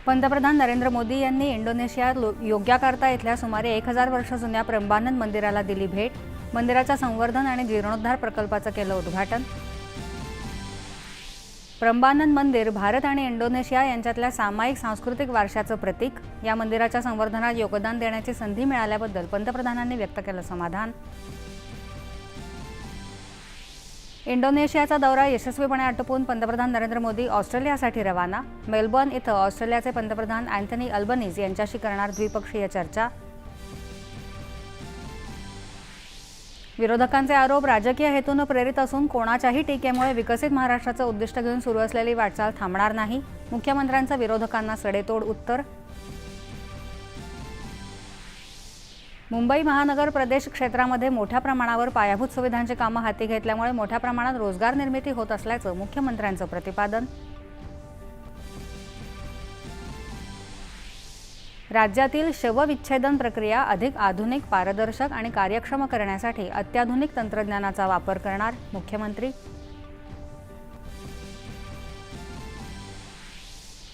पंतप्रधान नरेंद्र मोदी यांनी इंडोनेशियात योग्याकार्ता इथल्या सुमारे 1000 वर्ष जुन्या प्रंबानन मंदिराला दिली भेट। मंदिराच्या संवर्धन आणि जीर्णोद्धार प्रकल्पाचं केलं उद्घाटन। प्रंबानन मंदिर भारत आणि इंडोनेशिया यांच्यातल्या सामायिक सांस्कृतिक वारशाचं प्रतीक। या मंदिराच्या संवर्धनात योगदान देण्याची संधी मिळाल्याबद्दल पंतप्रधानांनी व्यक्त केलं समाधान। इंडोनेशियाचा दौरा यशस्वीपणे आटोपून पंतप्रधान नरेंद्र मोदी ऑस्ट्रेलियासाठी रवाना। मेलबर्न इथं ऑस्ट्रेलियाचे पंतप्रधान अँथनी अल्बनीज यांच्याशी करणार द्विपक्षीय चर्चा। विरोधकांचे आरोप राजकीय हेतूने प्रेरित असून कोणाच्याही टीकेमुळे विकसित महाराष्ट्राचं उद्दिष्ट घेऊन सुरू असलेली वाटचाल थांबणार नाही। मुख्यमंत्र्यांचं विरोधकांना सडेतोड उत्तर। मुंबई महानगर प्रदेश क्षेत्रामध्ये मोठ्या प्रमाणावर पायाभूत सुविधांची कामं हाती घेतल्यामुळे मोठ्या प्रमाणात रोजगार निर्मिती होत असल्याचं मुख्यमंत्र्यांचं प्रतिपादन। राज्यातील शवविच्छेदन प्रक्रिया अधिक आधुनिक, पारदर्शक आणि कार्यक्षम करण्यासाठी अत्याधुनिक तंत्रज्ञानाचा वापर करणार मुख्यमंत्री।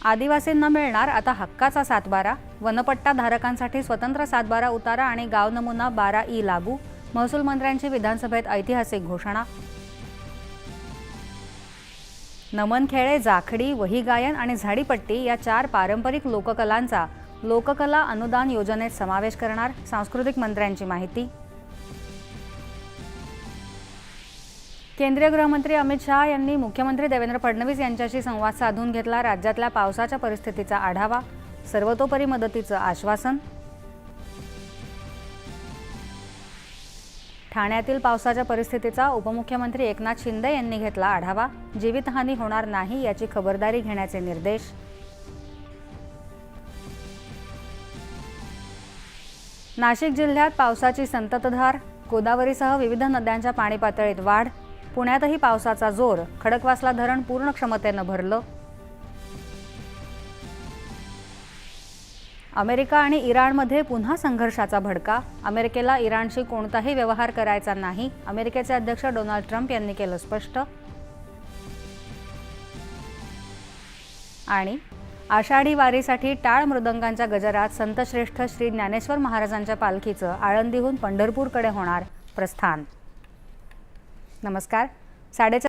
आदिवासींना मिळणार आता हक्काचा 7/12। वनपट्टा धारकांसाठी स्वतंत्र 7/12 उतारा आणि गाव नमुना 12E लागू। महसूल मंत्र्यांची विधानसभेत ऐतिहासिक घोषणा। नमन खेळे, जाखडी, वही गायन आणि झाडीपट्टी या 4 पारंपरिक लोककलांचा लोककला अनुदान योजनेत समावेश करणार सांस्कृतिक मंत्र्यांची माहिती। केंद्रीय गृहमंत्री अमित शाह यांनी मुख्यमंत्री देवेंद्र फडणवीस यांच्याशी संवाद साधून घेतला। राज्यातल्या पावसाच्या परिस्थितीचा आढावा, सर्वतोपरी मदतीचं आश्वासन। ठाण्यातील पावसाच्या परिस्थितीचा उपमुख्यमंत्री एकनाथ शिंदे यांनी घेतला आढावा। जीवितहानी होणार नाही याची खबरदारी घेण्याचे निर्देश। नाशिक जिल्ह्यात पावसाची संततधार, गोदावरीसह विविध नद्यांच्या पाणी पातळीत वाढ। पुण्यातही पावसाचा जोर, खडकवासला धरण पूर्ण क्षमतेनं भरलं। अमेरिका आणि इराणमध्ये पुन्हा संघर्षाचा भडका। अमेरिकेला इराणशी कोणताही व्यवहार करायचा नाही, अमेरिकेचे अध्यक्ष डोनाल्ड ट्रम्प यांनी केलं स्पष्ट। आणि आषाढी वारीसाठी टाळ मृदंगांच्या गजरात संतश्रेष्ठ श्री ज्ञानेश्वर महाराजांच्या पालखीचं आळंदीहून पंढरपूरकडे होणार प्रस्थान। नमस्कार। 4:30